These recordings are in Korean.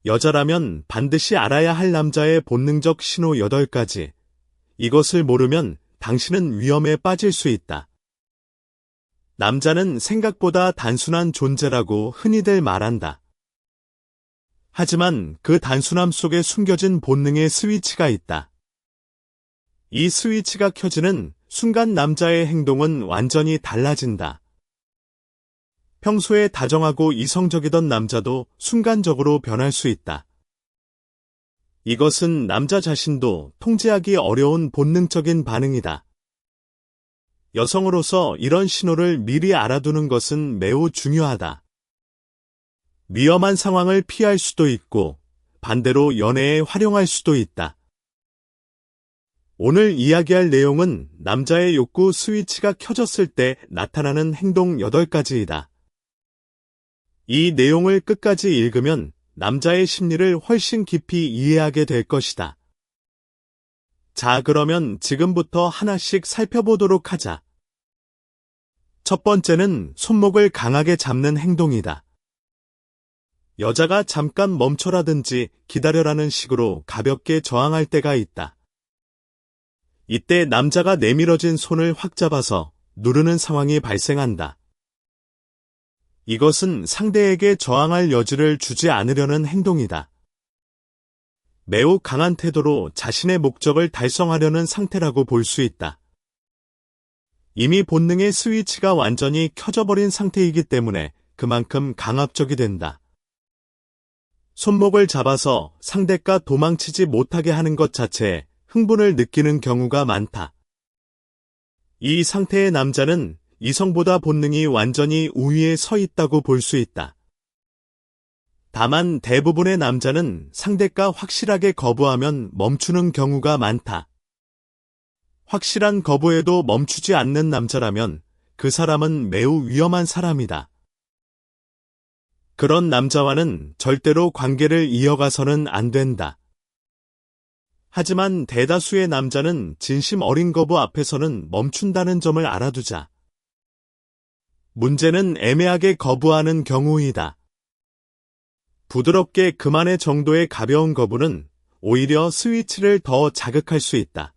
여자라면 반드시 알아야 할 남자의 본능적 신호 8가지. 이것을 모르면 당신은 위험에 빠질 수 있다. 남자는 생각보다 단순한 존재라고 흔히들 말한다. 하지만 그 단순함 속에 숨겨진 본능의 스위치가 있다. 이 스위치가 켜지는 순간 남자의 행동은 완전히 달라진다. 평소에 다정하고 이성적이던 남자도 순간적으로 변할 수 있다. 이것은 남자 자신도 통제하기 어려운 본능적인 반응이다. 여성으로서 이런 신호를 미리 알아두는 것은 매우 중요하다. 위험한 상황을 피할 수도 있고 반대로 연애에 활용할 수도 있다. 오늘 이야기할 내용은 남자의 욕구 스위치가 켜졌을 때 나타나는 행동 8가지이다. 이 내용을 끝까지 읽으면 남자의 심리를 훨씬 깊이 이해하게 될 것이다. 자, 그러면 지금부터 하나씩 살펴보도록 하자. 첫 번째는 손목을 강하게 잡는 행동이다. 여자가 잠깐 멈춰라든지 기다려라는 식으로 가볍게 저항할 때가 있다. 이때 남자가 내밀어진 손을 확 잡아서 누르는 상황이 발생한다. 이것은 상대에게 저항할 여지를 주지 않으려는 행동이다. 매우 강한 태도로 자신의 목적을 달성하려는 상태라고 볼 수 있다. 이미 본능의 스위치가 완전히 켜져버린 상태이기 때문에 그만큼 강압적이 된다. 손목을 잡아서 상대가 도망치지 못하게 하는 것 자체에 흥분을 느끼는 경우가 많다. 이 상태의 남자는 이성보다 본능이 완전히 우위에 서 있다고 볼 수 있다. 다만 대부분의 남자는 상대가 확실하게 거부하면 멈추는 경우가 많다. 확실한 거부에도 멈추지 않는 남자라면 그 사람은 매우 위험한 사람이다. 그런 남자와는 절대로 관계를 이어가서는 안 된다. 하지만 대다수의 남자는 진심 어린 거부 앞에서는 멈춘다는 점을 알아두자. 문제는 애매하게 거부하는 경우이다. 부드럽게 그만의 정도의 가벼운 거부는 오히려 스위치를 더 자극할 수 있다.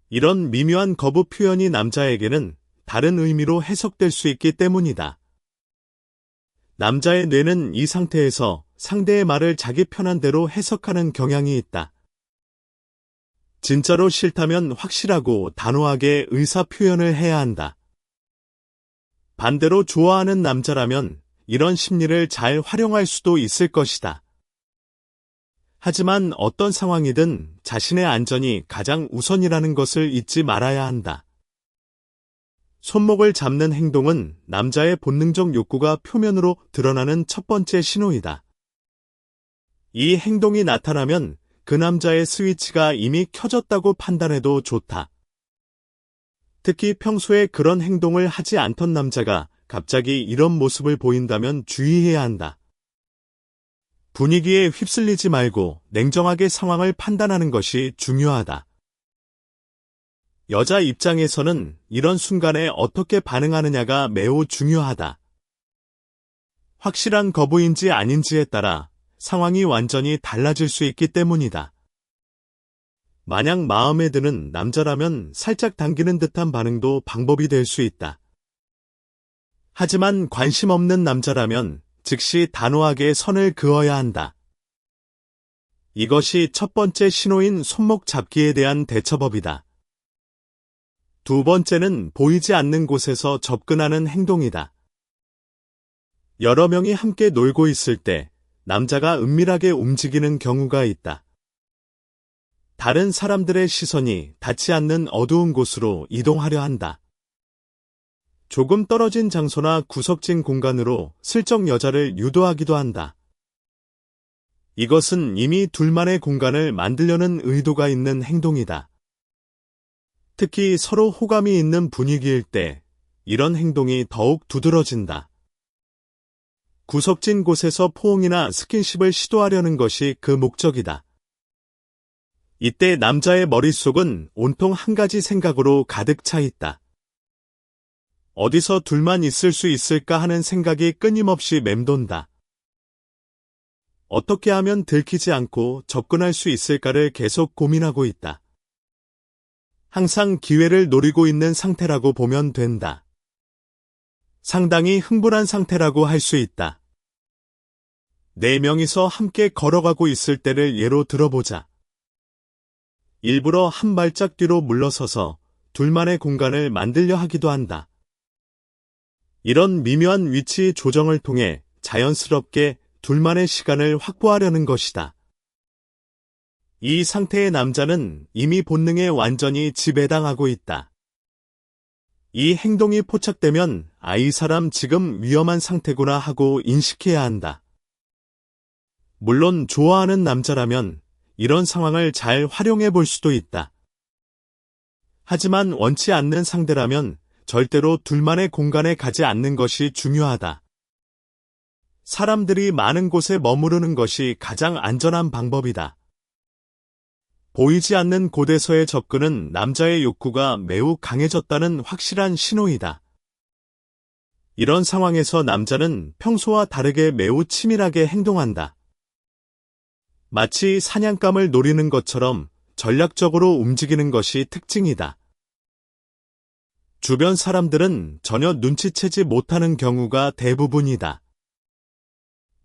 이런 미묘한 거부 표현이 남자에게는 다른 의미로 해석될 수 있기 때문이다. 남자의 뇌는 이 상태에서 상대의 말을 자기 편한 대로 해석하는 경향이 있다. 진짜로 싫다면 확실하고 단호하게 의사 표현을 해야 한다. 반대로 좋아하는 남자라면 이런 심리를 잘 활용할 수도 있을 것이다. 하지만 어떤 상황이든 자신의 안전이 가장 우선이라는 것을 잊지 말아야 한다. 손목을 잡는 행동은 남자의 본능적 욕구가 표면으로 드러나는 첫 번째 신호이다. 이 행동이 나타나면 그 남자의 스위치가 이미 켜졌다고 판단해도 좋다. 특히 평소에 그런 행동을 하지 않던 남자가 갑자기 이런 모습을 보인다면 주의해야 한다. 분위기에 휩쓸리지 말고 냉정하게 상황을 판단하는 것이 중요하다. 여자 입장에서는 이런 순간에 어떻게 반응하느냐가 매우 중요하다. 확실한 거부인지 아닌지에 따라 상황이 완전히 달라질 수 있기 때문이다. 만약 마음에 드는 남자라면 살짝 당기는 듯한 반응도 방법이 될 수 있다. 하지만 관심 없는 남자라면 즉시 단호하게 선을 그어야 한다. 이것이 첫 번째 신호인 손목 잡기에 대한 대처법이다. 두 번째는 보이지 않는 곳에서 접근하는 행동이다. 여러 명이 함께 놀고 있을 때 남자가 은밀하게 움직이는 경우가 있다. 다른 사람들의 시선이 닿지 않는 어두운 곳으로 이동하려 한다. 조금 떨어진 장소나 구석진 공간으로 슬쩍 여자를 유도하기도 한다. 이것은 이미 둘만의 공간을 만들려는 의도가 있는 행동이다. 특히 서로 호감이 있는 분위기일 때 이런 행동이 더욱 두드러진다. 구석진 곳에서 포옹이나 스킨십을 시도하려는 것이 그 목적이다. 이때 남자의 머릿속은 온통 한 가지 생각으로 가득 차 있다. 어디서 둘만 있을 수 있을까 하는 생각이 끊임없이 맴돈다. 어떻게 하면 들키지 않고 접근할 수 있을까를 계속 고민하고 있다. 항상 기회를 노리고 있는 상태라고 보면 된다. 상당히 흥분한 상태라고 할 수 있다. 네 명이서 함께 걸어가고 있을 때를 예로 들어보자. 일부러 한 발짝 뒤로 물러서서 둘만의 공간을 만들려 하기도 한다. 이런 미묘한 위치 조정을 통해 자연스럽게 둘만의 시간을 확보하려는 것이다. 이 상태의 남자는 이미 본능에 완전히 지배당하고 있다. 이 행동이 포착되면 이 사람 지금 위험한 상태구나 하고 인식해야 한다. 물론 좋아하는 남자라면 이런 상황을 잘 활용해 볼 수도 있다. 하지만 원치 않는 상대라면 절대로 둘만의 공간에 가지 않는 것이 중요하다. 사람들이 많은 곳에 머무르는 것이 가장 안전한 방법이다. 보이지 않는 곳에서의 접근은 남자의 욕구가 매우 강해졌다는 확실한 신호이다. 이런 상황에서 남자는 평소와 다르게 매우 치밀하게 행동한다. 마치 사냥감을 노리는 것처럼 전략적으로 움직이는 것이 특징이다. 주변 사람들은 전혀 눈치채지 못하는 경우가 대부분이다.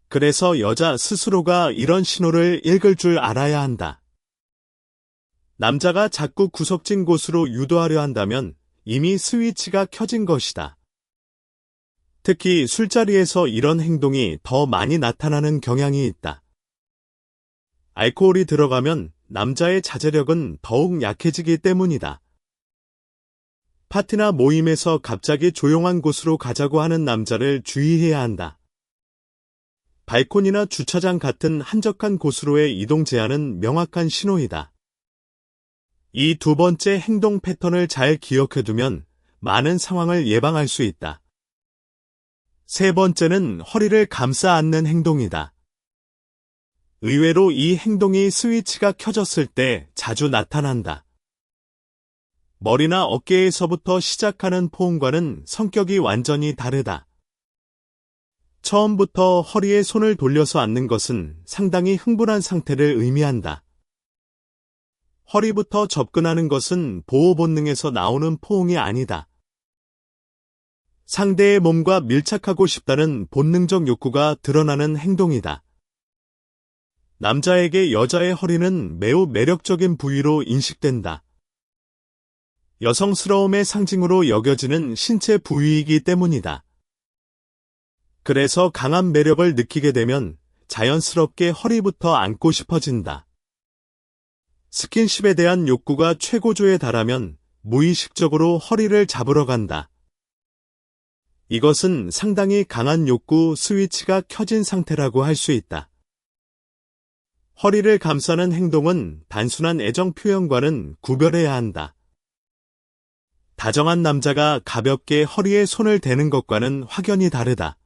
그래서 여자 스스로가 이런 신호를 읽을 줄 알아야 한다. 남자가 자꾸 구석진 곳으로 유도하려 한다면 이미 스위치가 켜진 것이다. 특히 술자리에서 이런 행동이 더 많이 나타나는 경향이 있다. 알코올이 들어가면 남자의 자제력은 더욱 약해지기 때문이다. 파티나 모임에서 갑자기 조용한 곳으로 가자고 하는 남자를 주의해야 한다. 발코니나 주차장 같은 한적한 곳으로의 이동 제한은 명확한 신호이다. 이 두 번째 행동 패턴을 잘 기억해두면 많은 상황을 예방할 수 있다. 세 번째는 허리를 감싸 안는 행동이다. 의외로 이 행동이 스위치가 켜졌을 때 자주 나타난다. 머리나 어깨에서부터 시작하는 포옹과는 성격이 완전히 다르다. 처음부터 허리에 손을 돌려서 앉는 것은 상당히 흥분한 상태를 의미한다. 허리부터 접근하는 것은 보호 본능에서 나오는 포옹이 아니다. 상대의 몸과 밀착하고 싶다는 본능적 욕구가 드러나는 행동이다. 남자에게 여자의 허리는 매우 매력적인 부위로 인식된다. 여성스러움의 상징으로 여겨지는 신체 부위이기 때문이다. 그래서 강한 매력을 느끼게 되면 자연스럽게 허리부터 안고 싶어진다. 스킨십에 대한 욕구가 최고조에 달하면 무의식적으로 허리를 잡으러 간다. 이것은 상당히 강한 욕구 스위치가 켜진 상태라고 할 수 있다. 허리를 감싸는 행동은 단순한 애정 표현과는 구별해야 한다. 다정한 남자가 가볍게 허리에 손을 대는 것과는 확연히 다르다.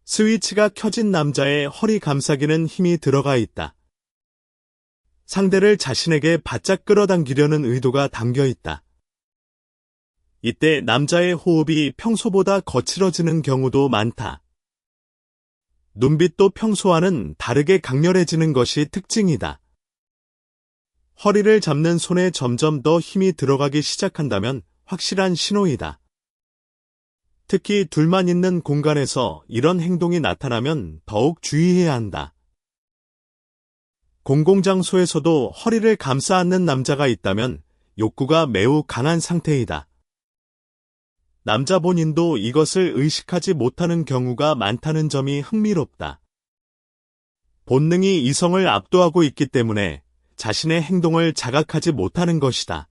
스위치가 켜진 남자의 허리 감싸기는 힘이 들어가 있다. 상대를 자신에게 바짝 끌어당기려는 의도가 담겨 있다. 이때 남자의 호흡이 평소보다 거칠어지는 경우도 많다. 눈빛도 평소와는 다르게 강렬해지는 것이 특징이다. 허리를 잡는 손에 점점 더 힘이 들어가기 시작한다면 확실한 신호이다. 특히 둘만 있는 공간에서 이런 행동이 나타나면 더욱 주의해야 한다. 공공장소에서도 허리를 감싸 안는 남자가 있다면 욕구가 매우 강한 상태이다. 남자 본인도 이것을 의식하지 못하는 경우가 많다는 점이 흥미롭다. 본능이 이성을 압도하고 있기 때문에 자신의 행동을 자각하지 못하는 것이다.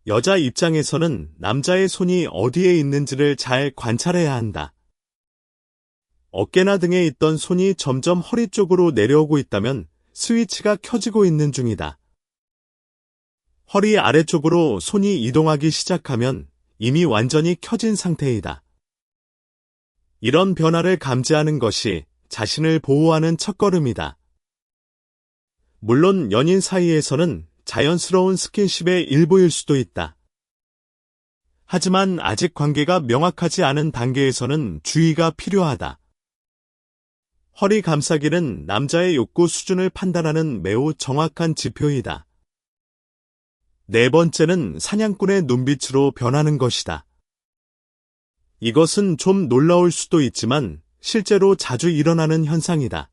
여자 입장에서는 남자의 손이 어디에 있는지를 잘 관찰해야 한다. 어깨나 등에 있던 손이 점점 허리 쪽으로 내려오고 있다면 스위치가 켜지고 있는 중이다. 허리 아래쪽으로 손이 이동하기 시작하면 이미 완전히 켜진 상태이다. 이런 변화를 감지하는 것이 자신을 보호하는 첫걸음이다. 물론 연인 사이에서는 자연스러운 스킨십의 일부일 수도 있다. 하지만 아직 관계가 명확하지 않은 단계에서는 주의가 필요하다. 허리 감싸기는 남자의 욕구 수준을 판단하는 매우 정확한 지표이다. 네 번째는 사냥꾼의 눈빛으로 변하는 것이다. 이것은 좀 놀라울 수도 있지만 실제로 자주 일어나는 현상이다.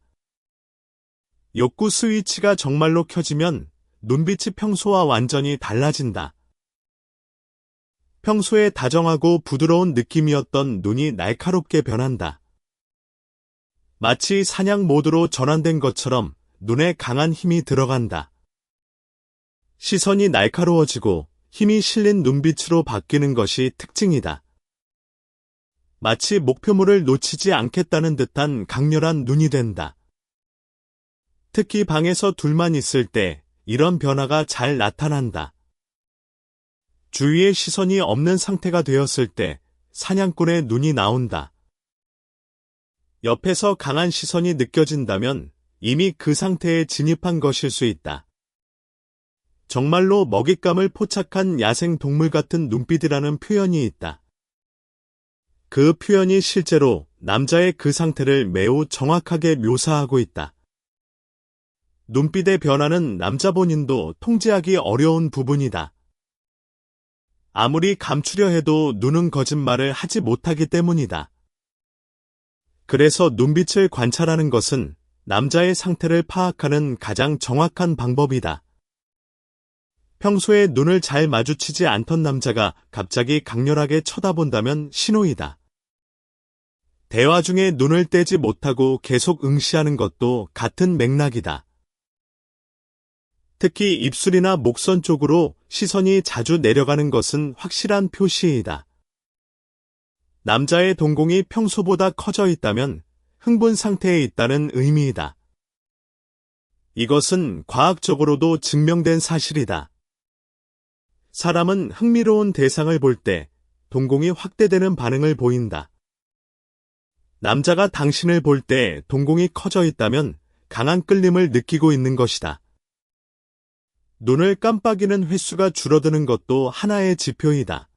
욕구 스위치가 정말로 켜지면 눈빛이 평소와 완전히 달라진다. 평소에 다정하고 부드러운 느낌이었던 눈이 날카롭게 변한다. 마치 사냥 모드로 전환된 것처럼 눈에 강한 힘이 들어간다. 시선이 날카로워지고 힘이 실린 눈빛으로 바뀌는 것이 특징이다. 마치 목표물을 놓치지 않겠다는 듯한 강렬한 눈이 된다. 특히 방에서 둘만 있을 때 이런 변화가 잘 나타난다. 주위의 시선이 없는 상태가 되었을 때 사냥꾼의 눈이 나온다. 옆에서 강한 시선이 느껴진다면 이미 그 상태에 진입한 것일 수 있다. 정말로 먹잇감을 포착한 야생 동물 같은 눈빛이라는 표현이 있다. 그 표현이 실제로 남자의 그 상태를 매우 정확하게 묘사하고 있다. 눈빛의 변화는 남자 본인도 통제하기 어려운 부분이다. 아무리 감추려 해도 눈은 거짓말을 하지 못하기 때문이다. 그래서 눈빛을 관찰하는 것은 남자의 상태를 파악하는 가장 정확한 방법이다. 평소에 눈을 잘 마주치지 않던 남자가 갑자기 강렬하게 쳐다본다면 신호이다. 대화 중에 눈을 떼지 못하고 계속 응시하는 것도 같은 맥락이다. 특히 입술이나 목선 쪽으로 시선이 자주 내려가는 것은 확실한 표시이다. 남자의 동공이 평소보다 커져 있다면 흥분 상태에 있다는 의미이다. 이것은 과학적으로도 증명된 사실이다. 사람은 흥미로운 대상을 볼 때 동공이 확대되는 반응을 보인다. 남자가 당신을 볼 때 동공이 커져 있다면 강한 끌림을 느끼고 있는 것이다. 눈을 깜빡이는 횟수가 줄어드는 것도 하나의 지표이다.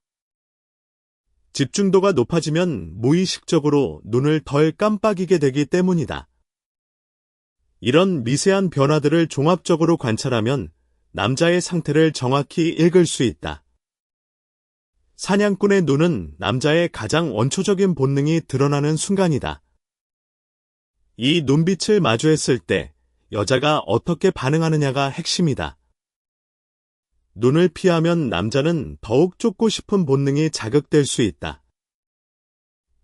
집중도가 높아지면 무의식적으로 눈을 덜 깜빡이게 되기 때문이다. 이런 미세한 변화들을 종합적으로 관찰하면 남자의 상태를 정확히 읽을 수 있다. 사냥꾼의 눈은 남자의 가장 원초적인 본능이 드러나는 순간이다. 이 눈빛을 마주했을 때 여자가 어떻게 반응하느냐가 핵심이다. 눈을 피하면 남자는 더욱 쫓고 싶은 본능이 자극될 수 있다.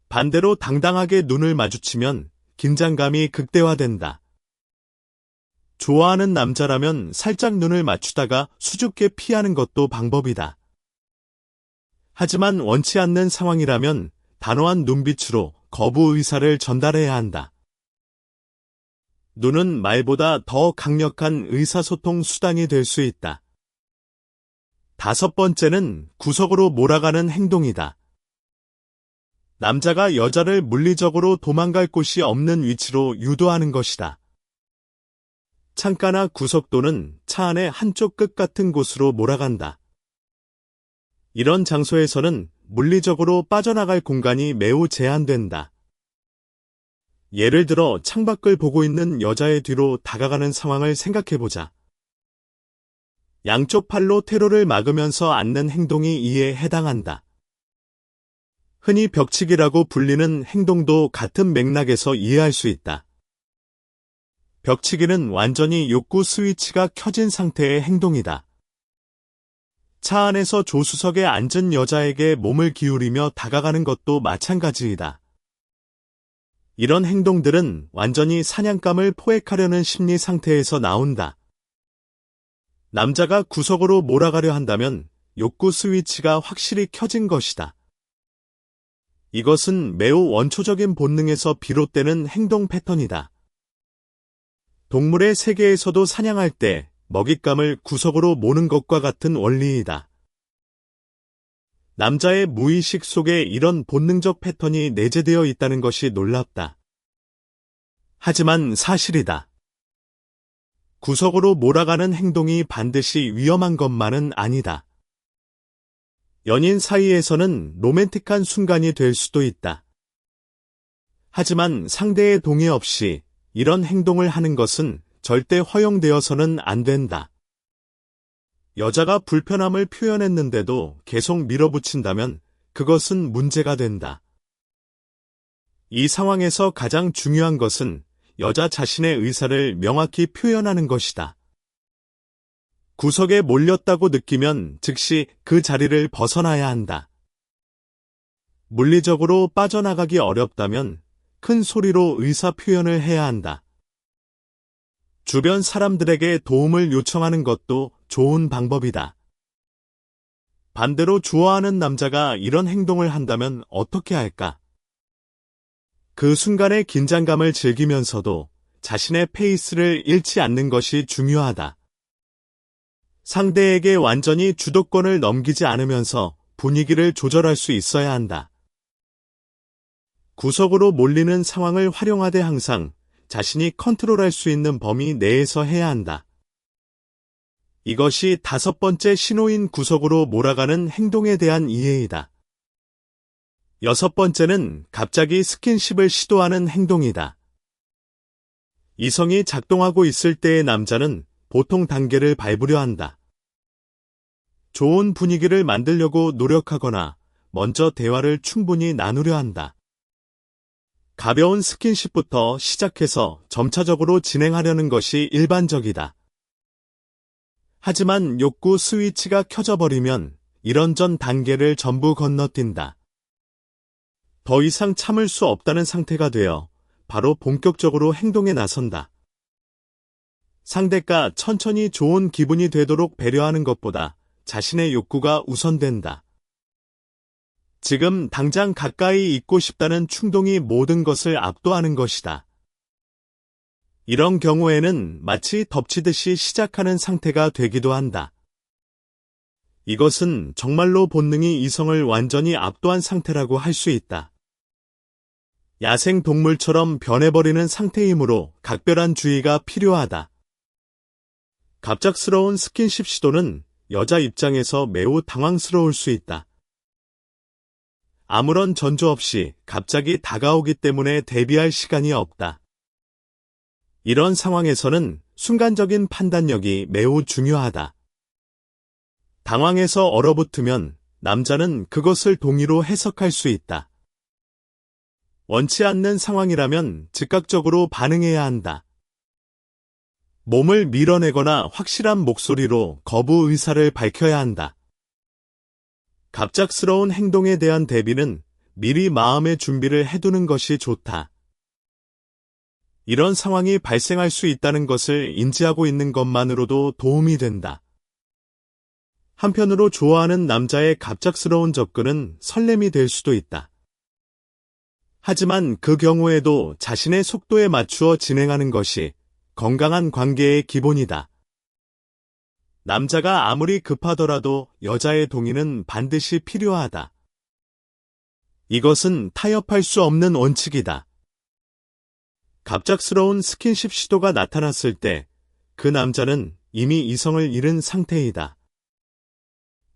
반대로 당당하게 눈을 마주치면 긴장감이 극대화된다. 좋아하는 남자라면 살짝 눈을 맞추다가 수줍게 피하는 것도 방법이다. 하지만 원치 않는 상황이라면 단호한 눈빛으로 거부 의사를 전달해야 한다. 눈은 말보다 더 강력한 의사소통 수단이 될 수 있다. 다섯 번째는 구석으로 몰아가는 행동이다. 남자가 여자를 물리적으로 도망갈 곳이 없는 위치로 유도하는 것이다. 창가나 구석 또는 차 안의 한쪽 끝 같은 곳으로 몰아간다. 이런 장소에서는 물리적으로 빠져나갈 공간이 매우 제한된다. 예를 들어 창밖을 보고 있는 여자의 뒤로 다가가는 상황을 생각해보자. 양쪽 팔로 퇴로를 막으면서 앉는 행동이 이에 해당한다. 흔히 벽치기라고 불리는 행동도 같은 맥락에서 이해할 수 있다. 벽치기는 완전히 욕구 스위치가 켜진 상태의 행동이다. 차 안에서 조수석에 앉은 여자에게 몸을 기울이며 다가가는 것도 마찬가지이다. 이런 행동들은 완전히 사냥감을 포획하려는 심리 상태에서 나온다. 남자가 구석으로 몰아가려 한다면 욕구 스위치가 확실히 켜진 것이다. 이것은 매우 원초적인 본능에서 비롯되는 행동 패턴이다. 동물의 세계에서도 사냥할 때 먹잇감을 구석으로 모는 것과 같은 원리이다. 남자의 무의식 속에 이런 본능적 패턴이 내재되어 있다는 것이 놀랍다. 하지만 사실이다. 구석으로 몰아가는 행동이 반드시 위험한 것만은 아니다. 연인 사이에서는 로맨틱한 순간이 될 수도 있다. 하지만 상대의 동의 없이 이런 행동을 하는 것은 절대 허용되어서는 안 된다. 여자가 불편함을 표현했는데도 계속 밀어붙인다면 그것은 문제가 된다. 이 상황에서 가장 중요한 것은 여자 자신의 의사를 명확히 표현하는 것이다. 구석에 몰렸다고 느끼면 즉시 그 자리를 벗어나야 한다. 물리적으로 빠져나가기 어렵다면 큰 소리로 의사 표현을 해야 한다. 주변 사람들에게 도움을 요청하는 것도 좋은 방법이다. 반대로 좋아하는 남자가 이런 행동을 한다면 어떻게 할까? 그 순간의 긴장감을 즐기면서도 자신의 페이스를 잃지 않는 것이 중요하다. 상대에게 완전히 주도권을 넘기지 않으면서 분위기를 조절할 수 있어야 한다. 구석으로 몰리는 상황을 활용하되 항상 자신이 컨트롤할 수 있는 범위 내에서 해야 한다. 이것이 5번째 신호인 구석으로 몰아가는 행동에 대한 이해이다. 6번째는 갑자기 스킨십을 시도하는 행동이다. 이성이 작동하고 있을 때의 남자는 보통 단계를 밟으려 한다. 좋은 분위기를 만들려고 노력하거나 먼저 대화를 충분히 나누려 한다. 가벼운 스킨십부터 시작해서 점차적으로 진행하려는 것이 일반적이다. 하지만 욕구 스위치가 켜져버리면 이런 전 단계를 전부 건너뛴다. 더 이상 참을 수 없다는 상태가 되어 바로 본격적으로 행동에 나선다. 상대가 천천히 좋은 기분이 되도록 배려하는 것보다 자신의 욕구가 우선된다. 지금 당장 가까이 있고 싶다는 충동이 모든 것을 압도하는 것이다. 이런 경우에는 마치 덮치듯이 시작하는 상태가 되기도 한다. 이것은 정말로 본능이 이성을 완전히 압도한 상태라고 할 수 있다. 야생 동물처럼 변해버리는 상태이므로 각별한 주의가 필요하다. 갑작스러운 스킨십 시도는 여자 입장에서 매우 당황스러울 수 있다. 아무런 전조 없이 갑자기 다가오기 때문에 대비할 시간이 없다. 이런 상황에서는 순간적인 판단력이 매우 중요하다. 당황해서 얼어붙으면 남자는 그것을 동의로 해석할 수 있다. 원치 않는 상황이라면 즉각적으로 반응해야 한다. 몸을 밀어내거나 확실한 목소리로 거부 의사를 밝혀야 한다. 갑작스러운 행동에 대한 대비는 미리 마음의 준비를 해두는 것이 좋다. 이런 상황이 발생할 수 있다는 것을 인지하고 있는 것만으로도 도움이 된다. 한편으로 좋아하는 남자의 갑작스러운 접근은 설렘이 될 수도 있다. 하지만 그 경우에도 자신의 속도에 맞추어 진행하는 것이 건강한 관계의 기본이다. 남자가 아무리 급하더라도 여자의 동의는 반드시 필요하다. 이것은 타협할 수 없는 원칙이다. 갑작스러운 스킨십 시도가 나타났을 때 그 남자는 이미 이성을 잃은 상태이다.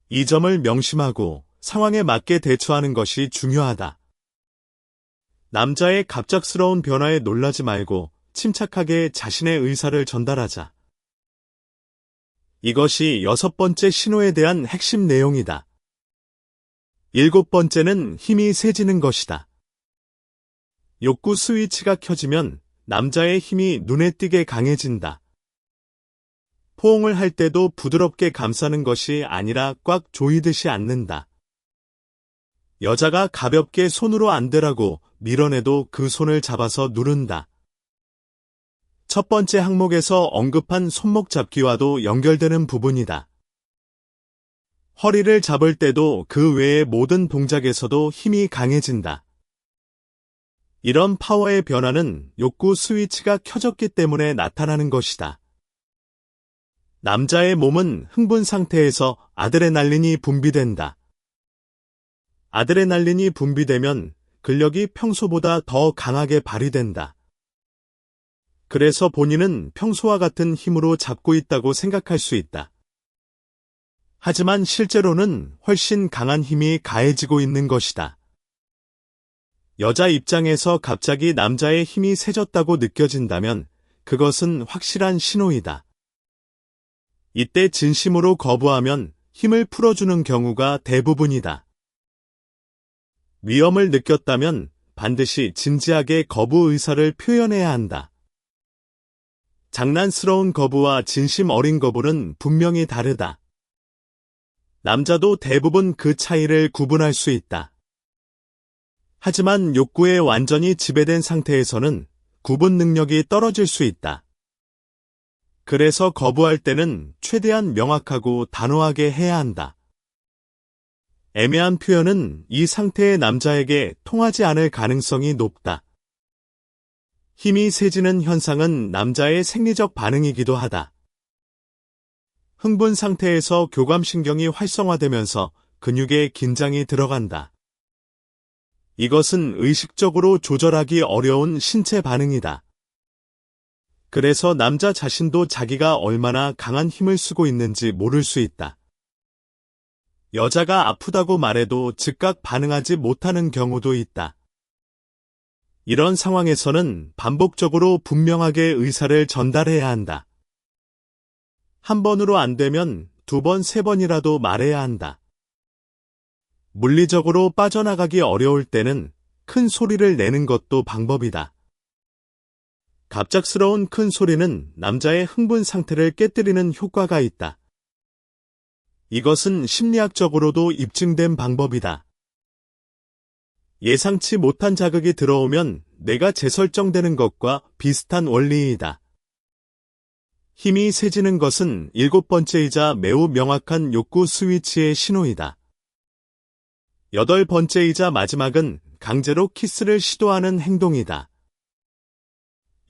이 점을 명심하고 상황에 맞게 대처하는 것이 중요하다. 남자의 갑작스러운 변화에 놀라지 말고 침착하게 자신의 의사를 전달하자. 이것이 6번째 신호에 대한 핵심 내용이다. 7번째는 힘이 세지는 것이다. 욕구 스위치가 켜지면 남자의 힘이 눈에 띄게 강해진다. 포옹을 할 때도 부드럽게 감싸는 것이 아니라 꽉 조이듯이 안는다. 여자가 가볍게 손으로 안 되라고 밀어내도 그 손을 잡아서 누른다. 첫 번째 항목에서 언급한 손목 잡기와도 연결되는 부분이다. 허리를 잡을 때도 그 외의 모든 동작에서도 힘이 강해진다. 이런 파워의 변화는 욕구 스위치가 켜졌기 때문에 나타나는 것이다. 남자의 몸은 흥분 상태에서 아드레날린이 분비된다. 아드레날린이 분비되면 근력이 평소보다 더 강하게 발휘된다. 그래서 본인은 평소와 같은 힘으로 잡고 있다고 생각할 수 있다. 하지만 실제로는 훨씬 강한 힘이 가해지고 있는 것이다. 여자 입장에서 갑자기 남자의 힘이 세졌다고 느껴진다면 그것은 확실한 신호이다. 이때 진심으로 거부하면 힘을 풀어주는 경우가 대부분이다. 위험을 느꼈다면 반드시 진지하게 거부 의사를 표현해야 한다. 장난스러운 거부와 진심 어린 거부는 분명히 다르다. 남자도 대부분 그 차이를 구분할 수 있다. 하지만 욕구에 완전히 지배된 상태에서는 구분 능력이 떨어질 수 있다. 그래서 거부할 때는 최대한 명확하고 단호하게 해야 한다. 애매한 표현은 이 상태의 남자에게 통하지 않을 가능성이 높다. 힘이 세지는 현상은 남자의 생리적 반응이기도 하다. 흥분 상태에서 교감신경이 활성화되면서 근육에 긴장이 들어간다. 이것은 의식적으로 조절하기 어려운 신체 반응이다. 그래서 남자 자신도 자기가 얼마나 강한 힘을 쓰고 있는지 모를 수 있다. 여자가 아프다고 말해도 즉각 반응하지 못하는 경우도 있다. 이런 상황에서는 반복적으로 분명하게 의사를 전달해야 한다. 한 번으로 안 되면 2번, 3번이라도 말해야 한다. 물리적으로 빠져나가기 어려울 때는 큰 소리를 내는 것도 방법이다. 갑작스러운 큰 소리는 남자의 흥분 상태를 깨뜨리는 효과가 있다. 이것은 심리학적으로도 입증된 방법이다. 예상치 못한 자극이 들어오면 뇌가 재설정되는 것과 비슷한 원리이다. 힘이 세지는 것은 7번째이자 매우 명확한 욕구 스위치의 신호이다. 8번째이자 마지막은 강제로 키스를 시도하는 행동이다.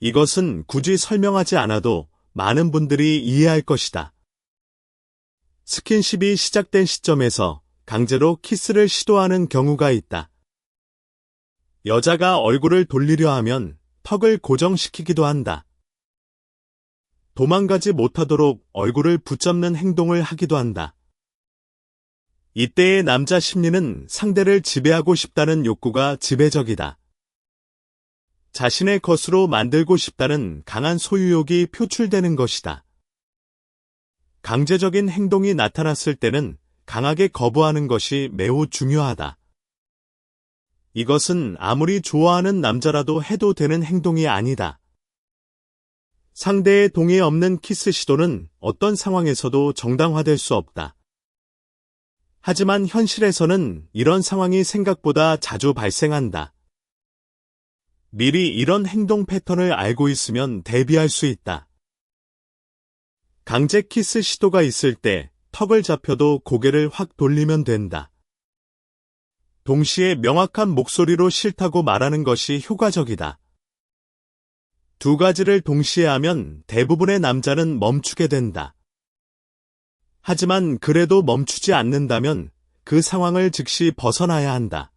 이것은 굳이 설명하지 않아도 많은 분들이 이해할 것이다. 스킨십이 시작된 시점에서 강제로 키스를 시도하는 경우가 있다. 여자가 얼굴을 돌리려 하면 턱을 고정시키기도 한다. 도망가지 못하도록 얼굴을 붙잡는 행동을 하기도 한다. 이때의 남자 심리는 상대를 지배하고 싶다는 욕구가 지배적이다. 자신의 것으로 만들고 싶다는 강한 소유욕이 표출되는 것이다. 강제적인 행동이 나타났을 때는 강하게 거부하는 것이 매우 중요하다. 이것은 아무리 좋아하는 남자라도 해도 되는 행동이 아니다. 상대의 동의 없는 키스 시도는 어떤 상황에서도 정당화될 수 없다. 하지만 현실에서는 이런 상황이 생각보다 자주 발생한다. 미리 이런 행동 패턴을 알고 있으면 대비할 수 있다. 강제 키스 시도가 있을 때 턱을 잡혀도 고개를 확 돌리면 된다. 동시에 명확한 목소리로 싫다고 말하는 것이 효과적이다. 2가지를 동시에 하면 대부분의 남자는 멈추게 된다. 하지만 그래도 멈추지 않는다면 그 상황을 즉시 벗어나야 한다.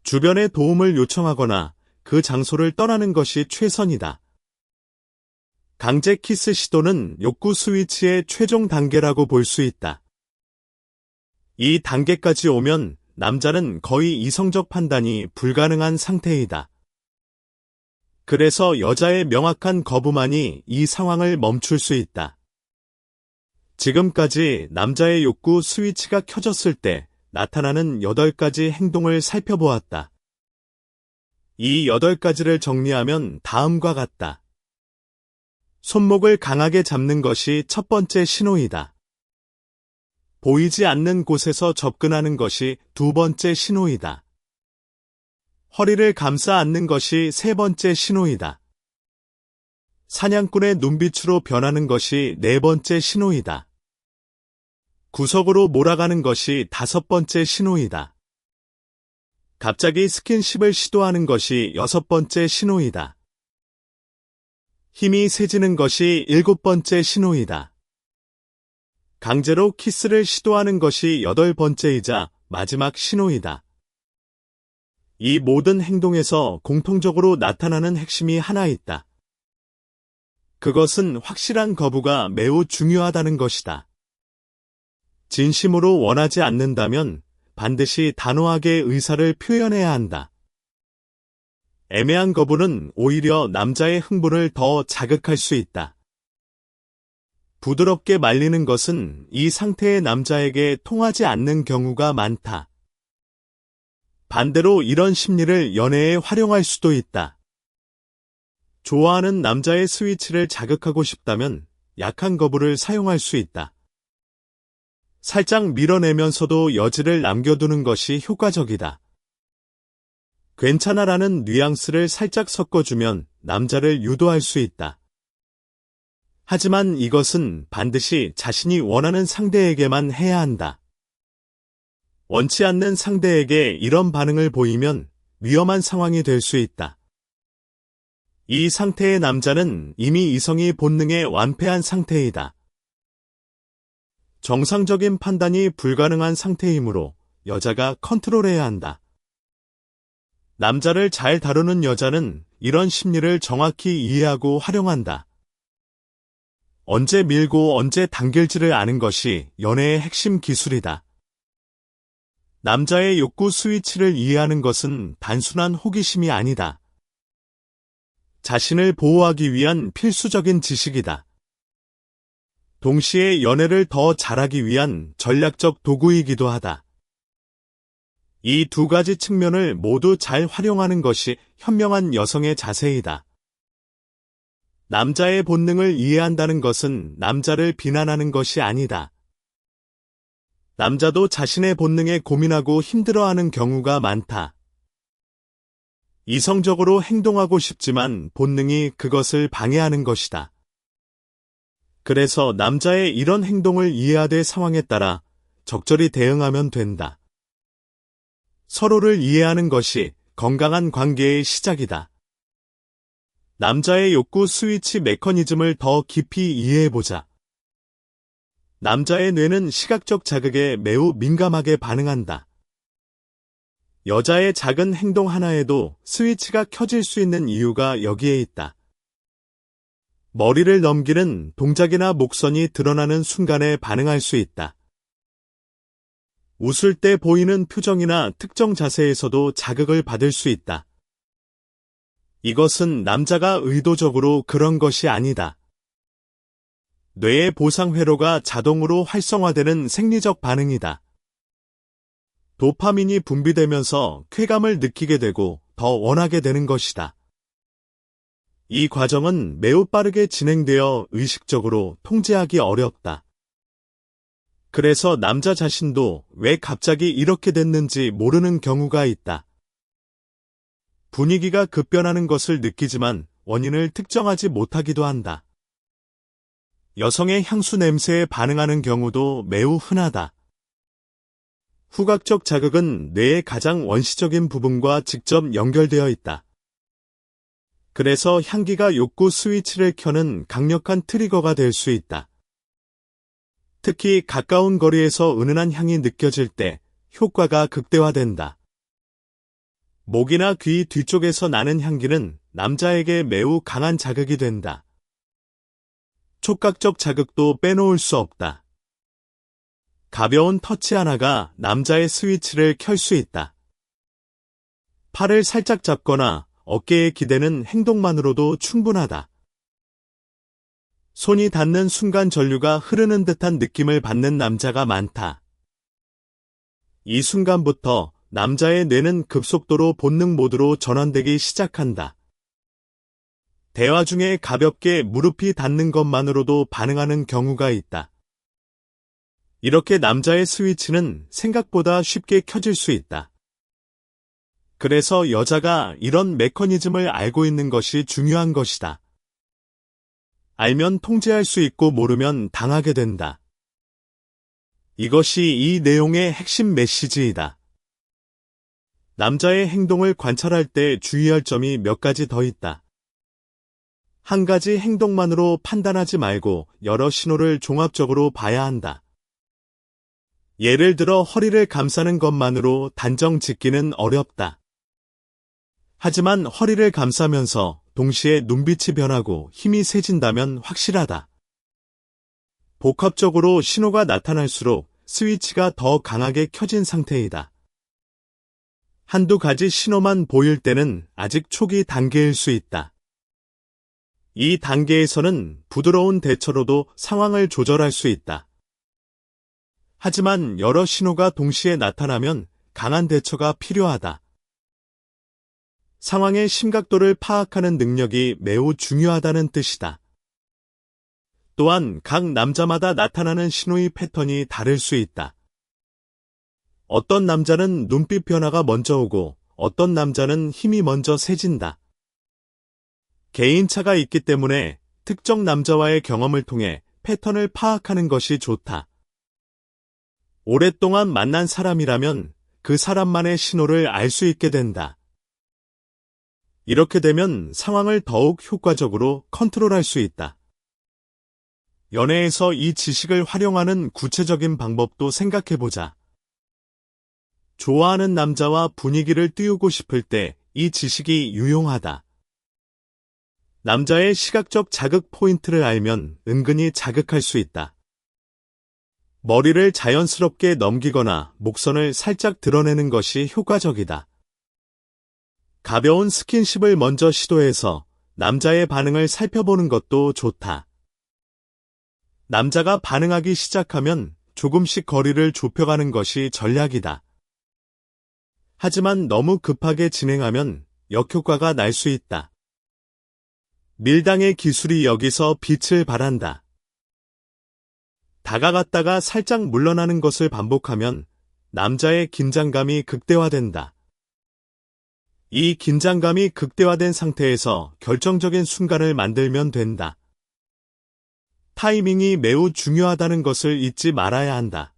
주변에 도움을 요청하거나 그 장소를 떠나는 것이 최선이다. 강제 키스 시도는 욕구 스위치의 최종 단계라고 볼 수 있다. 이 단계까지 오면 남자는 거의 이성적 판단이 불가능한 상태이다. 그래서 여자의 명확한 거부만이 이 상황을 멈출 수 있다. 지금까지 남자의 욕구 스위치가 켜졌을 때 나타나는 8가지 행동을 살펴보았다. 이 8가지를 정리하면 다음과 같다. 손목을 강하게 잡는 것이 첫 번째 신호이다. 보이지 않는 곳에서 접근하는 것이 2번째 신호이다. 허리를 감싸 안는 것이 3번째 신호이다. 사냥꾼의 눈빛으로 변하는 것이 4번째 신호이다. 구석으로 몰아가는 것이 5번째 신호이다. 갑자기 스킨십을 시도하는 것이 6번째 신호이다. 힘이 세지는 것이 7번째 신호이다. 강제로 키스를 시도하는 것이 8번째이자 마지막 신호이다. 이 모든 행동에서 공통적으로 나타나는 핵심이 하나 있다. 그것은 확실한 거부가 매우 중요하다는 것이다. 진심으로 원하지 않는다면 반드시 단호하게 의사를 표현해야 한다. 애매한 거부는 오히려 남자의 흥분을 더 자극할 수 있다. 부드럽게 말리는 것은 이 상태의 남자에게 통하지 않는 경우가 많다. 반대로 이런 심리를 연애에 활용할 수도 있다. 좋아하는 남자의 스위치를 자극하고 싶다면 약한 거부를 사용할 수 있다. 살짝 밀어내면서도 여지를 남겨두는 것이 효과적이다. 괜찮아라는 뉘앙스를 살짝 섞어주면 남자를 유도할 수 있다. 하지만 이것은 반드시 자신이 원하는 상대에게만 해야 한다. 원치 않는 상대에게 이런 반응을 보이면 위험한 상황이 될 수 있다. 이 상태의 남자는 이미 이성이 본능에 완패한 상태이다. 정상적인 판단이 불가능한 상태이므로 여자가 컨트롤해야 한다. 남자를 잘 다루는 여자는 이런 심리를 정확히 이해하고 활용한다. 언제 밀고 언제 당길지를 아는 것이 연애의 핵심 기술이다. 남자의 욕구 스위치를 이해하는 것은 단순한 호기심이 아니다. 자신을 보호하기 위한 필수적인 지식이다. 동시에 연애를 더 잘하기 위한 전략적 도구이기도 하다. 이 두 가지 측면을 모두 잘 활용하는 것이 현명한 여성의 자세이다. 남자의 본능을 이해한다는 것은 남자를 비난하는 것이 아니다. 남자도 자신의 본능에 고민하고 힘들어하는 경우가 많다. 이성적으로 행동하고 싶지만 본능이 그것을 방해하는 것이다. 그래서 남자의 이런 행동을 이해하되 상황에 따라 적절히 대응하면 된다. 서로를 이해하는 것이 건강한 관계의 시작이다. 남자의 욕구 스위치 메커니즘을 더 깊이 이해해보자. 남자의 뇌는 시각적 자극에 매우 민감하게 반응한다. 여자의 작은 행동 하나에도 스위치가 켜질 수 있는 이유가 여기에 있다. 머리를 넘기는 동작이나 목선이 드러나는 순간에 반응할 수 있다. 웃을 때 보이는 표정이나 특정 자세에서도 자극을 받을 수 있다. 이것은 남자가 의도적으로 그런 것이 아니다. 뇌의 보상 회로가 자동으로 활성화되는 생리적 반응이다. 도파민이 분비되면서 쾌감을 느끼게 되고 더 원하게 되는 것이다. 이 과정은 매우 빠르게 진행되어 의식적으로 통제하기 어렵다. 그래서 남자 자신도 왜 갑자기 이렇게 됐는지 모르는 경우가 있다. 분위기가 급변하는 것을 느끼지만 원인을 특정하지 못하기도 한다. 여성의 향수 냄새에 반응하는 경우도 매우 흔하다. 후각적 자극은 뇌의 가장 원시적인 부분과 직접 연결되어 있다. 그래서 향기가 욕구 스위치를 켜는 강력한 트리거가 될 수 있다. 특히 가까운 거리에서 은은한 향이 느껴질 때 효과가 극대화된다. 목이나 귀 뒤쪽에서 나는 향기는 남자에게 매우 강한 자극이 된다. 촉각적 자극도 빼놓을 수 없다. 가벼운 터치 하나가 남자의 스위치를 켤 수 있다. 팔을 살짝 잡거나 어깨에 기대는 행동만으로도 충분하다. 손이 닿는 순간 전류가 흐르는 듯한 느낌을 받는 남자가 많다. 이 순간부터 남자의 뇌는 급속도로 본능 모드로 전환되기 시작한다. 대화 중에 가볍게 무릎이 닿는 것만으로도 반응하는 경우가 있다. 이렇게 남자의 스위치는 생각보다 쉽게 켜질 수 있다. 그래서 여자가 이런 메커니즘을 알고 있는 것이 중요한 것이다. 알면 통제할 수 있고 모르면 당하게 된다. 이것이 이 내용의 핵심 메시지이다. 남자의 행동을 관찰할 때 주의할 점이 몇 가지 더 있다. 한 가지 행동만으로 판단하지 말고 여러 신호를 종합적으로 봐야 한다. 예를 들어 허리를 감싸는 것만으로 단정 짓기는 어렵다. 하지만 허리를 감싸면서 동시에 눈빛이 변하고 힘이 세진다면 확실하다. 복합적으로 신호가 나타날수록 스위치가 더 강하게 켜진 상태이다. 한두 가지 신호만 보일 때는 아직 초기 단계일 수 있다. 이 단계에서는 부드러운 대처로도 상황을 조절할 수 있다. 하지만 여러 신호가 동시에 나타나면 강한 대처가 필요하다. 상황의 심각도를 파악하는 능력이 매우 중요하다는 뜻이다. 또한 각 남자마다 나타나는 신호의 패턴이 다를 수 있다. 어떤 남자는 눈빛 변화가 먼저 오고 어떤 남자는 힘이 먼저 세진다. 개인차가 있기 때문에 특정 남자와의 경험을 통해 패턴을 파악하는 것이 좋다. 오랫동안 만난 사람이라면 그 사람만의 신호를 알 수 있게 된다. 이렇게 되면 상황을 더욱 효과적으로 컨트롤할 수 있다. 연애에서 이 지식을 활용하는 구체적인 방법도 생각해보자. 좋아하는 남자와 분위기를 띄우고 싶을 때 이 지식이 유용하다. 남자의 시각적 자극 포인트를 알면 은근히 자극할 수 있다. 머리를 자연스럽게 넘기거나 목선을 살짝 드러내는 것이 효과적이다. 가벼운 스킨십을 먼저 시도해서 남자의 반응을 살펴보는 것도 좋다. 남자가 반응하기 시작하면 조금씩 거리를 좁혀가는 것이 전략이다. 하지만 너무 급하게 진행하면 역효과가 날 수 있다. 밀당의 기술이 여기서 빛을 발한다. 다가갔다가 살짝 물러나는 것을 반복하면 남자의 긴장감이 극대화된다. 이 긴장감이 극대화된 상태에서 결정적인 순간을 만들면 된다. 타이밍이 매우 중요하다는 것을 잊지 말아야 한다.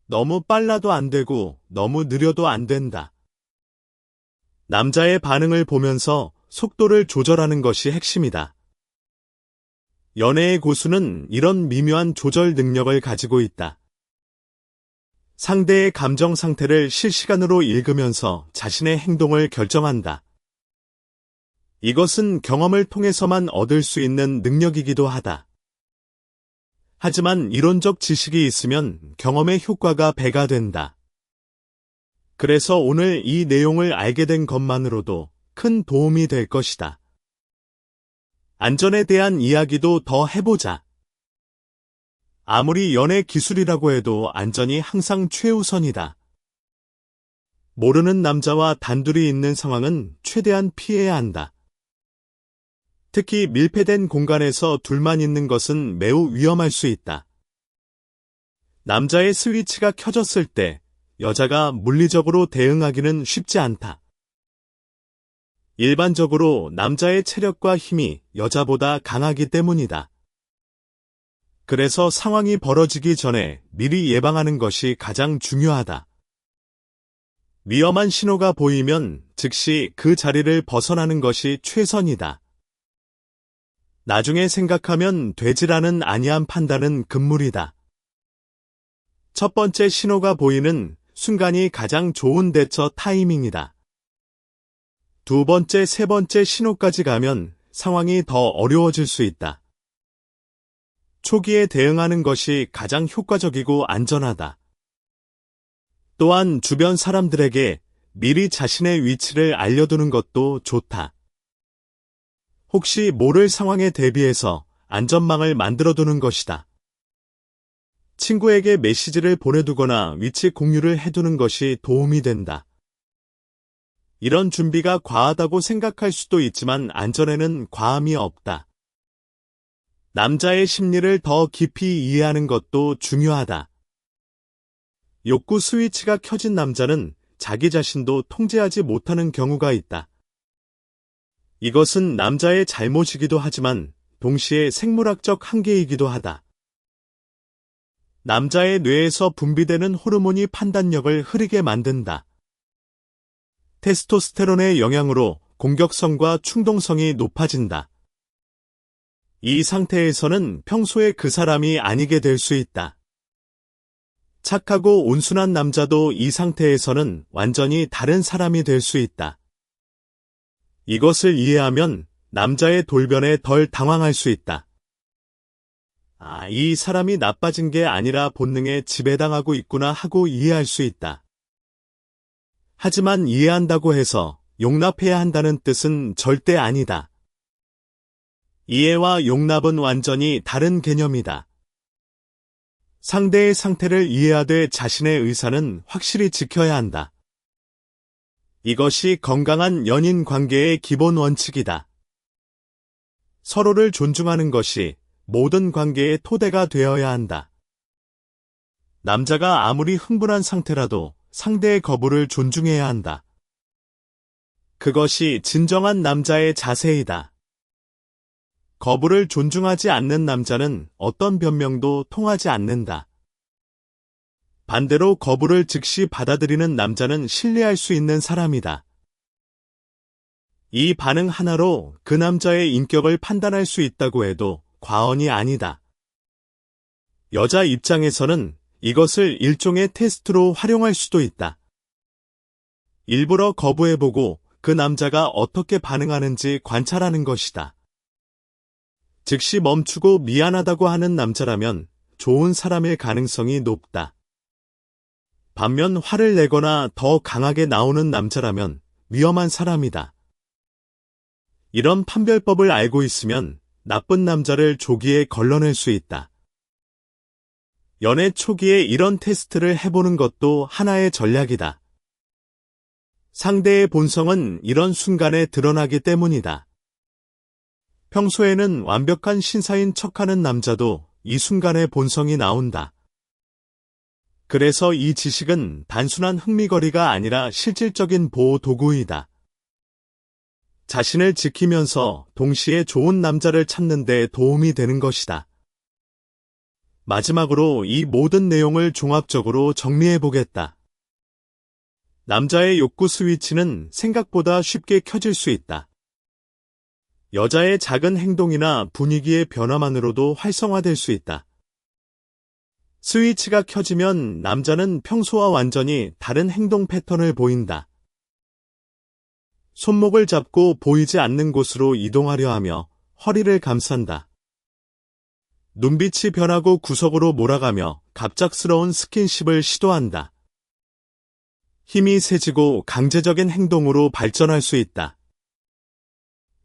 너무 빨라도 안 되고 너무 느려도 안 된다. 남자의 반응을 보면서 속도를 조절하는 것이 핵심이다. 연애의 고수는 이런 미묘한 조절 능력을 가지고 있다. 상대의 감정 상태를 실시간으로 읽으면서 자신의 행동을 결정한다. 이것은 경험을 통해서만 얻을 수 있는 능력이기도 하다. 하지만 이론적 지식이 있으면 경험의 효과가 배가 된다. 그래서 오늘 이 내용을 알게 된 것만으로도 큰 도움이 될 것이다. 안전에 대한 이야기도 더 해보자. 아무리 연애 기술이라고 해도 안전이 항상 최우선이다. 모르는 남자와 단둘이 있는 상황은 최대한 피해야 한다. 특히 밀폐된 공간에서 둘만 있는 것은 매우 위험할 수 있다. 남자의 스위치가 켜졌을 때 여자가 물리적으로 대응하기는 쉽지 않다. 일반적으로 남자의 체력과 힘이 여자보다 강하기 때문이다. 그래서 상황이 벌어지기 전에 미리 예방하는 것이 가장 중요하다. 위험한 신호가 보이면 즉시 그 자리를 벗어나는 것이 최선이다. 나중에 생각하면 되지라는 안이한 판단은 금물이다. 첫 번째 신호가 보이는 순간이 가장 좋은 대처 타이밍이다. 두 번째, 세 번째 신호까지 가면 상황이 더 어려워질 수 있다. 초기에 대응하는 것이 가장 효과적이고 안전하다. 또한 주변 사람들에게 미리 자신의 위치를 알려두는 것도 좋다. 혹시 모를 상황에 대비해서 안전망을 만들어두는 것이다. 친구에게 메시지를 보내두거나 위치 공유를 해두는 것이 도움이 된다. 이런 준비가 과하다고 생각할 수도 있지만 안전에는 과함이 없다. 남자의 심리를 더 깊이 이해하는 것도 중요하다. 욕구 스위치가 켜진 남자는 자기 자신도 통제하지 못하는 경우가 있다. 이것은 남자의 잘못이기도 하지만 동시에 생물학적 한계이기도 하다. 남자의 뇌에서 분비되는 호르몬이 판단력을 흐리게 만든다. 테스토스테론의 영향으로 공격성과 충동성이 높아진다. 이 상태에서는 평소에 그 사람이 아니게 될 수 있다. 착하고 온순한 남자도 이 상태에서는 완전히 다른 사람이 될 수 있다. 이것을 이해하면 남자의 돌변에 덜 당황할 수 있다. 이 사람이 나빠진 게 아니라 본능에 지배당하고 있구나 하고 이해할 수 있다. 하지만 이해한다고 해서 용납해야 한다는 뜻은 절대 아니다. 이해와 용납은 완전히 다른 개념이다. 상대의 상태를 이해하되 자신의 의사는 확실히 지켜야 한다. 이것이 건강한 연인 관계의 기본 원칙이다. 서로를 존중하는 것이 모든 관계의 토대가 되어야 한다. 남자가 아무리 흥분한 상태라도 상대의 거부를 존중해야 한다. 그것이 진정한 남자의 자세이다. 거부를 존중하지 않는 남자는 어떤 변명도 통하지 않는다. 반대로 거부를 즉시 받아들이는 남자는 신뢰할 수 있는 사람이다. 이 반응 하나로 그 남자의 인격을 판단할 수 있다고 해도 과언이 아니다. 여자 입장에서는 이것을 일종의 테스트로 활용할 수도 있다. 일부러 거부해보고 그 남자가 어떻게 반응하는지 관찰하는 것이다. 즉시 멈추고 미안하다고 하는 남자라면 좋은 사람일 가능성이 높다. 반면 화를 내거나 더 강하게 나오는 남자라면 위험한 사람이다. 이런 판별법을 알고 있으면 나쁜 남자를 조기에 걸러낼 수 있다. 연애 초기에 이런 테스트를 해보는 것도 하나의 전략이다. 상대의 본성은 이런 순간에 드러나기 때문이다. 평소에는 완벽한 신사인 척하는 남자도 이 순간에 본성이 나온다. 그래서 이 지식은 단순한 흥미거리가 아니라 실질적인 보호 도구이다. 자신을 지키면서 동시에 좋은 남자를 찾는 데 도움이 되는 것이다. 마지막으로 이 모든 내용을 종합적으로 정리해 보겠다. 남자의 욕구 스위치는 생각보다 쉽게 켜질 수 있다. 여자의 작은 행동이나 분위기의 변화만으로도 활성화될 수 있다. 스위치가 켜지면 남자는 평소와 완전히 다른 행동 패턴을 보인다. 손목을 잡고 보이지 않는 곳으로 이동하려 하며 허리를 감싼다. 눈빛이 변하고 구석으로 몰아가며 갑작스러운 스킨십을 시도한다. 힘이 세지고 강제적인 행동으로 발전할 수 있다.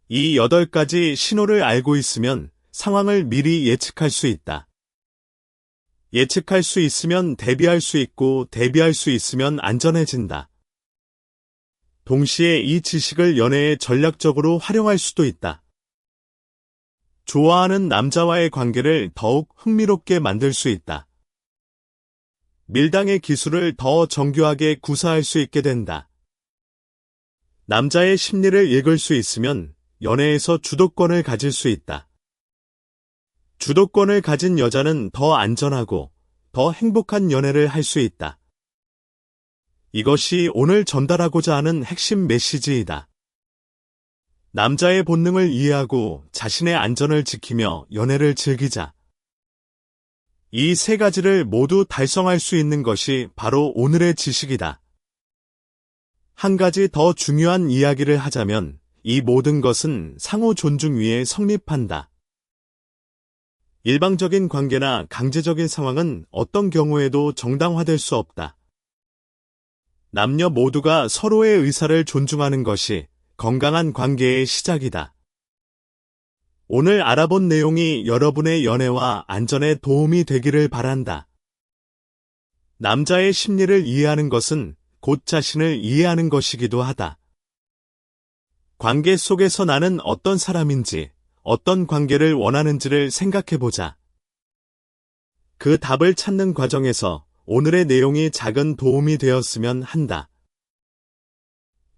이 8가지 신호를 알고 있으면 상황을 미리 예측할 수 있다. 예측할 수 있으면 대비할 수 있고 대비할 수 있으면 안전해진다. 동시에 이 지식을 연애에 전략적으로 활용할 수도 있다. 좋아하는 남자와의 관계를 더욱 흥미롭게 만들 수 있다. 밀당의 기술을 더 정교하게 구사할 수 있게 된다. 남자의 심리를 읽을 수 있으면 연애에서 주도권을 가질 수 있다. 주도권을 가진 여자는 더 안전하고 더 행복한 연애를 할 수 있다. 이것이 오늘 전달하고자 하는 핵심 메시지이다. 남자의 본능을 이해하고 자신의 안전을 지키며 연애를 즐기자. 이 3가지를 모두 달성할 수 있는 것이 바로 오늘의 지식이다. 한 가지 더 중요한 이야기를 하자면 이 모든 것은 상호 존중 위에 성립한다. 일방적인 관계나 강제적인 상황은 어떤 경우에도 정당화될 수 없다. 남녀 모두가 서로의 의사를 존중하는 것이 건강한 관계의 시작이다. 오늘 알아본 내용이 여러분의 연애와 안전에 도움이 되기를 바란다. 남자의 심리를 이해하는 것은 곧 자신을 이해하는 것이기도 하다. 관계 속에서 나는 어떤 사람인지, 어떤 관계를 원하는지를 생각해보자. 그 답을 찾는 과정에서 오늘의 내용이 작은 도움이 되었으면 한다.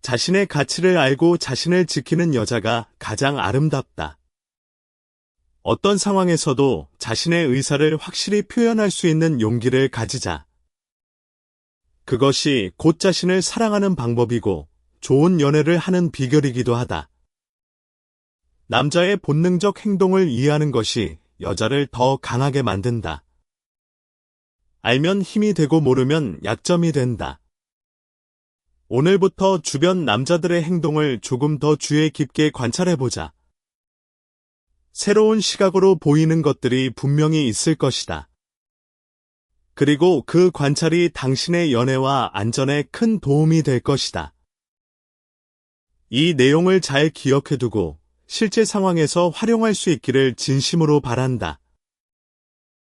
자신의 가치를 알고 자신을 지키는 여자가 가장 아름답다. 어떤 상황에서도 자신의 의사를 확실히 표현할 수 있는 용기를 가지자. 그것이 곧 자신을 사랑하는 방법이고 좋은 연애를 하는 비결이기도 하다. 남자의 본능적 행동을 이해하는 것이 여자를 더 강하게 만든다. 알면 힘이 되고 모르면 약점이 된다. 오늘부터 주변 남자들의 행동을 조금 더 주의 깊게 관찰해보자. 새로운 시각으로 보이는 것들이 분명히 있을 것이다. 그리고 그 관찰이 당신의 연애와 안전에 큰 도움이 될 것이다. 이 내용을 잘 기억해두고 실제 상황에서 활용할 수 있기를 진심으로 바란다.